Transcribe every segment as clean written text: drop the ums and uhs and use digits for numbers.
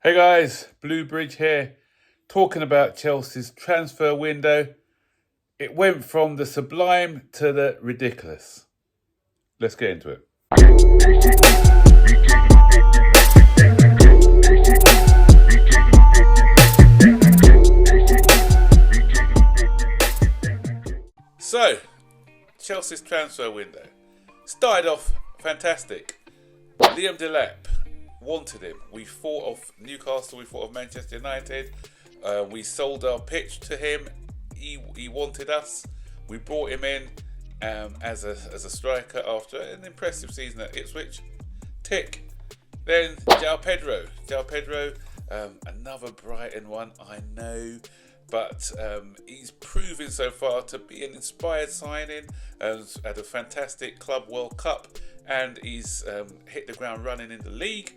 Hey guys, Blue Bridge here, talking about Chelsea's transfer window. It went from the sublime to the ridiculous. Let's get into it. So, Chelsea's transfer window started off fantastic. Liam Delap wanted him. We thought of Newcastle, we thought of Manchester United. We sold our pitch to him. He wanted us. We brought him in as a striker after an impressive season at Ipswich. Tick. Then João Pedro, another Brighton one, I know. But he's proven so far to be an inspired signing. Had a fantastic Club World Cup, and he's hit the ground running in the league.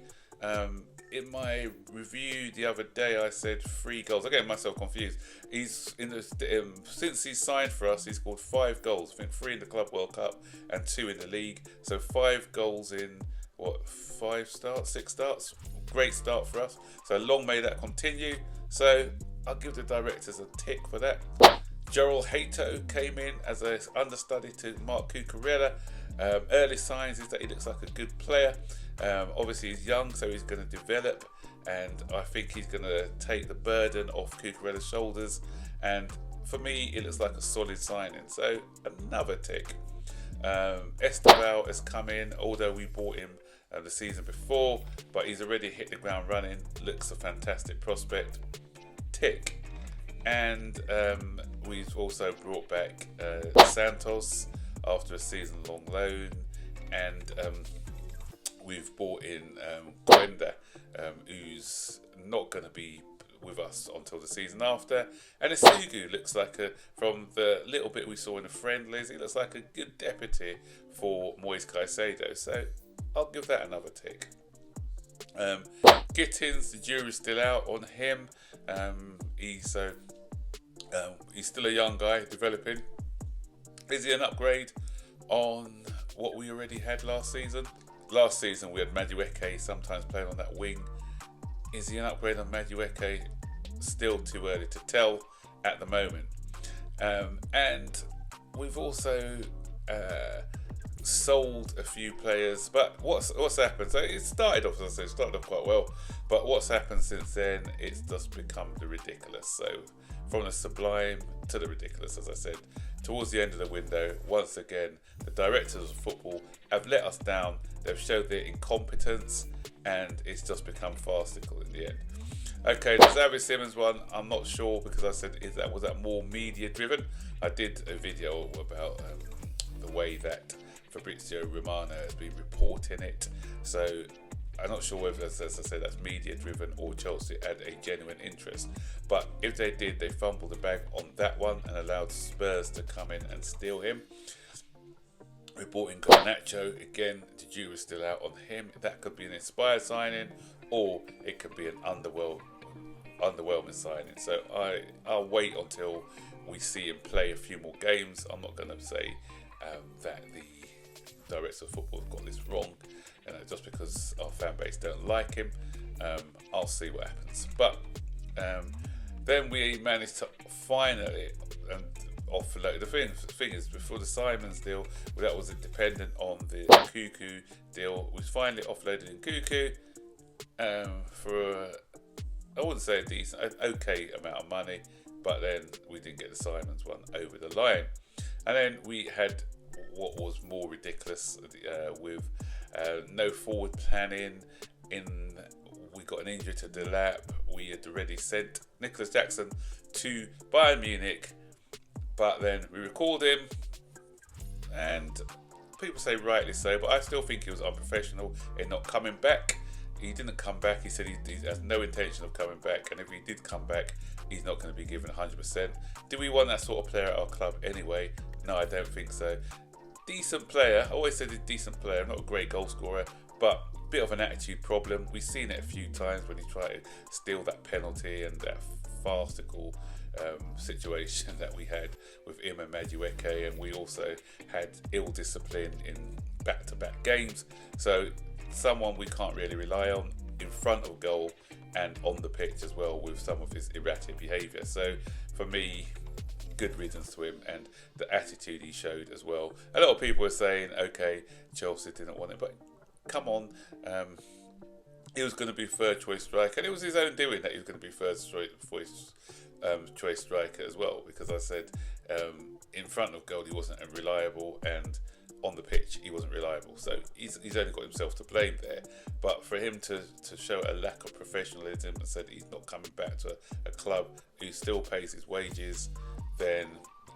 In my review the other day, I said 3 goals. I'm getting myself confused. He's since he's signed for us, he's scored 5 goals. I think 3 in the Club World Cup and 2 in the league. So 5 goals in 6 starts. Great start for us. So long may that continue. So I'll give the directors a tick for that. Gerald Hato came in as an understudy to Mark Cucurella. Early signs is that he looks like a good player. Obviously he's young, so he's going to develop, and I think he's going to take the burden off Cucurella's shoulders, and for me it looks like a solid signing, so another tick. Esteval has come in, although we bought him the season before, but he's already hit the ground running, looks a fantastic prospect, tick. And we've also brought back Santos after a season-long loan, and we've brought in Gwenda, who's not going to be with us until the season after. And Isugu looks like, from the little bit we saw in the friendlies, he looks like a good deputy for Moise Caicedo. So I'll give that another tick. Gittins, the jury's still out on him. He's still a young guy developing. Is he an upgrade on what we already had last season? Last season we had Madueke sometimes playing on that wing. Is he an upgrade on Madueke? Still too early to tell at the moment. And we've also sold a few players, but what's happened? So it started off, as I said, quite well, but what's happened since then? It's just become the ridiculous. So from the sublime to the ridiculous, as I said, towards the end of the window, once again, the directors of football have let us down. They've showed their incompetence, and it's just become farcical in the end. Okay, the Xavi Simons one, I'm not sure, because I said, was that more media driven? I did a video about the way that Fabrizio Romano has been reporting it. So I'm not sure whether, as I said, that's media driven or Chelsea had a genuine interest. But if they did, they fumbled the bag on that one and allowed Spurs to come in and steal him. We bought in Garnacho. Again, the jury's still out on him. That could be an inspired signing, or it could be an underwhelming signing. So I'll wait until we see him play a few more games. I'm not going to say that the director of football have got this wrong, just because our fan base don't like him. I'll see what happens. But then we managed to finally offload. The thing is, before the Simons deal, that was dependent on the Cuckoo deal. We finally offloaded Cuckoo for I wouldn't say a decent, an okay amount of money, but then we didn't get the Simons one over the line. And then we had what was more ridiculous with no forward planning. We got an injury to Delap. We had already sent Nicholas Jackson to Bayern Munich, but then we recalled him, and people say rightly so, but I still think he was unprofessional in not coming back. He didn't come back. He said he has no intention of coming back, and if he did come back, he's not going to be given 100%. Do we want that sort of player at our club anyway? No, I don't think so. Decent player. I always said he's a decent player. Not a great goal scorer, but a bit of an attitude problem. We've seen it a few times when he tried to steal that penalty and that farcical situation that we had with him and Madueke, and we also had ill discipline in back-to-back games. So someone we can't really rely on in front of goal and on the pitch as well with some of his erratic behaviour. So for me, good riddance to him, and the attitude he showed as well. A lot of people were saying, okay, Chelsea didn't want it, but come on, he was going to be third choice striker, and it was his own doing that he was going to be third choice striker as well, because I said in front of goal he wasn't reliable, and on the pitch he wasn't reliable, so he's only got himself to blame there. But for him to show a lack of professionalism and said he's not coming back to a club who still pays his wages, then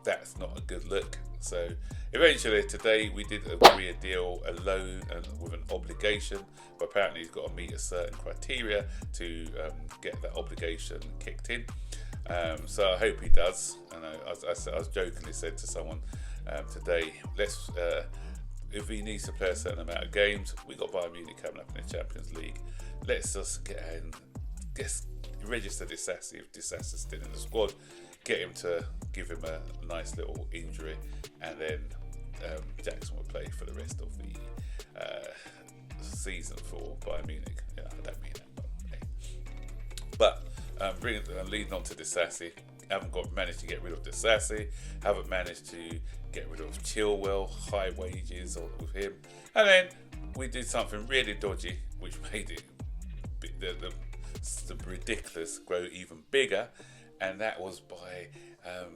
that's not a good look. So eventually today we did agree a deal, a loan and with an obligation, but apparently he's got to meet a certain criteria to get that obligation kicked in. So I hope he does. And I was jokingly said to someone today, let's if he needs to play a certain amount of games, we got Bayern Munich coming up in the Champions League, let's just get in, register Disassi if Disassi still in the squad, get him to give him a nice little injury, and then Jackson will play for the rest of the season for Bayern Munich. Yeah, I don't mean that, but hey. Leading on to Disassi, haven't managed to get rid of Disassi, haven't managed to get rid of Chilwell, high wages with him, and then we did something really dodgy, which made it the ridiculous grow even bigger, and that was by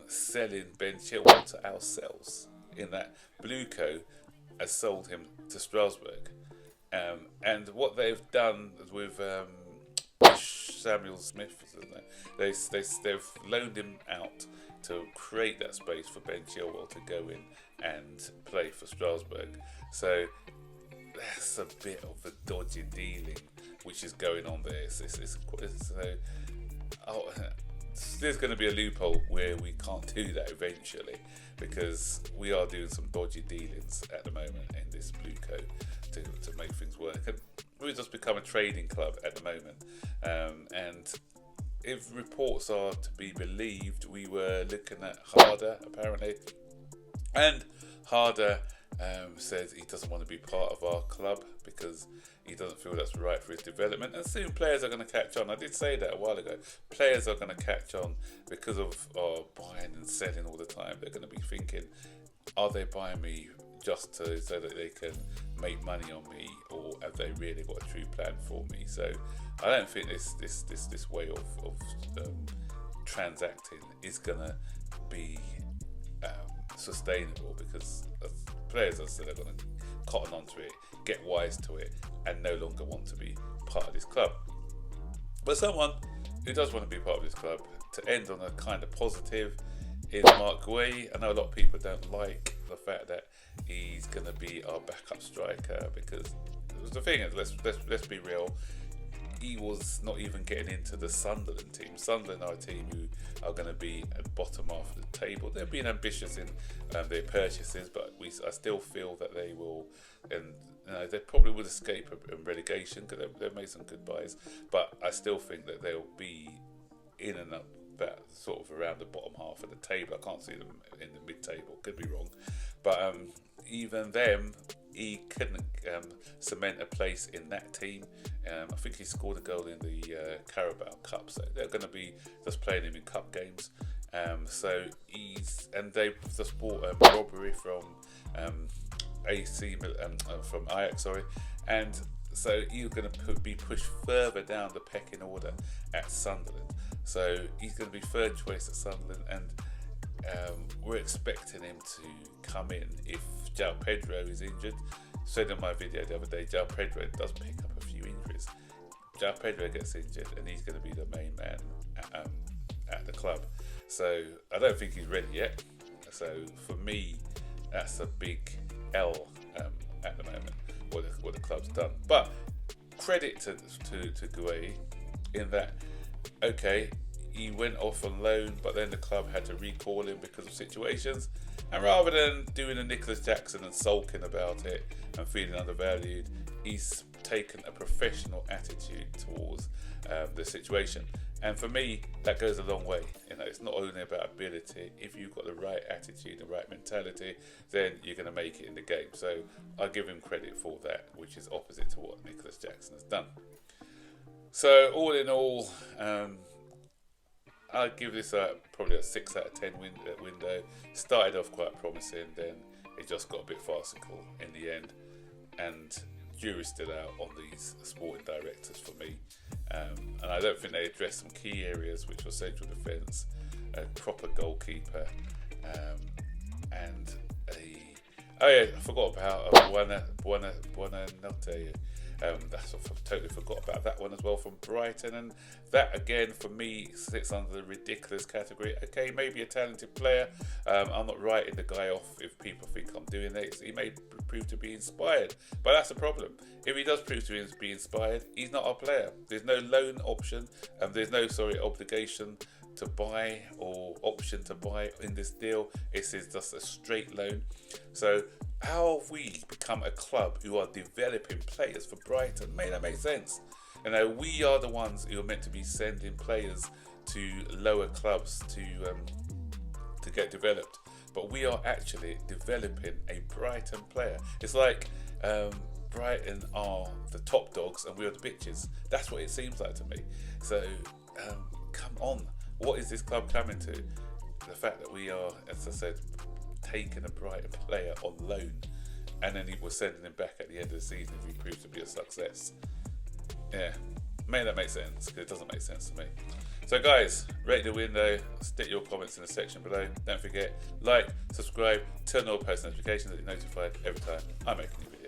selling Ben Chilwell to ourselves, in that Blueco has sold him to Strasbourg, and what they've done with Samuel Smith, isn't it? They've loaned him out to create that space for Ben Chilwell to go in and play for Strasbourg. So that's a bit of a dodgy dealing which is going on there. There's going to be a loophole where we can't do that eventually, because we are doing some dodgy dealings at the moment in this Blueco to make things work. And we've just become a trading club at the moment, and if reports are to be believed, we were looking at Harder apparently, and Harder says he doesn't want to be part of our club because he doesn't feel that's right for his development, and soon players are going to catch on. I did say that a while ago. Players are going to catch on because of buying and selling all the time. They're going to be thinking, are they buying me just so that they can make money on me, or have they really got a true plan for me? So I don't think this way of transacting is going to be sustainable, because players, as I said, are going to cotton onto it, get wise to it, and no longer want to be part of this club. But someone who does want to be part of this club, to end on a kind of positive, is Mark Guay. I know a lot of people don't like the fact that he's going to be our backup striker, because the thing is, let's be real, he was not even getting into the Sunderland team. Sunderland are a team who are going to be at the bottom half of the table. They're being ambitious in their purchases, but I still feel that they will, and they probably would escape a relegation because they've made some good buys. But I still think that they'll be in and up that sort of around the bottom half of the table. I can't see them in the mid-table. Could be wrong, but even them, he couldn't cement a place in that team. I think he scored a goal in the Carabao Cup, so they're going to be just playing him in cup games. So they've just bought Robbery from from Ajax, and so he's going to be pushed further down the pecking order at Sunderland. So he's going to be third choice at Sunderland, and we're expecting him to come in if João Pedro is injured. Said in my video the other day, João Pedro does pick up a few injuries. João Pedro gets injured, and he's going to be the main man at the club. So I don't think he's ready yet. So for me, that's a big L at the moment, what the club's done. But credit to Guay in that, okay, he went off on loan, but then the club had to recall him because of situations. And rather than doing a Nicholas Jackson and sulking about it and feeling undervalued, he's taken a professional attitude towards the situation. And for me, that goes a long way. It's not only about ability. If you've got the right attitude, the right mentality, then you're going to make it in the game. So I give him credit for that, which is opposite to what Nicholas Jackson has done. So all in all, I'd give this probably a 6 out of 10 window. Started off quite promising, then it just got a bit farcical in the end, and jury's still out on these sporting directors for me. And I don't think they addressed some key areas, which were central defence, a proper goalkeeper, and I forgot about Buonanotte. That's I totally forgot about that one as well from Brighton, and that again for me sits under the ridiculous category. Okay, maybe a talented player. I'm not writing the guy off if people think I'm doing this. He may prove to be inspired, but that's the problem. If he does prove to be inspired, he's not our player. There's no loan option, there's no obligation to buy or option to buy in this deal. It's just a straight loan. So how have we become a club who are developing players for Brighton? May that make sense? You know, we are the ones who are meant to be sending players to lower clubs to get developed, but we are actually developing a Brighton player. It's like Brighton are the top dogs and we are the bitches. That's what it seems like to me. So come on, what is this club coming to? The fact that we are, as I said, taking a Brighton player on loan, and then he was sending him back at the end of the season if he proves to be a success. Yeah, may that make sense? Because it doesn't make sense to me. So guys, rate the window, stick your comments in the section below. Don't forget, like, subscribe, turn on all post notifications so that you're notified every time I make a new video.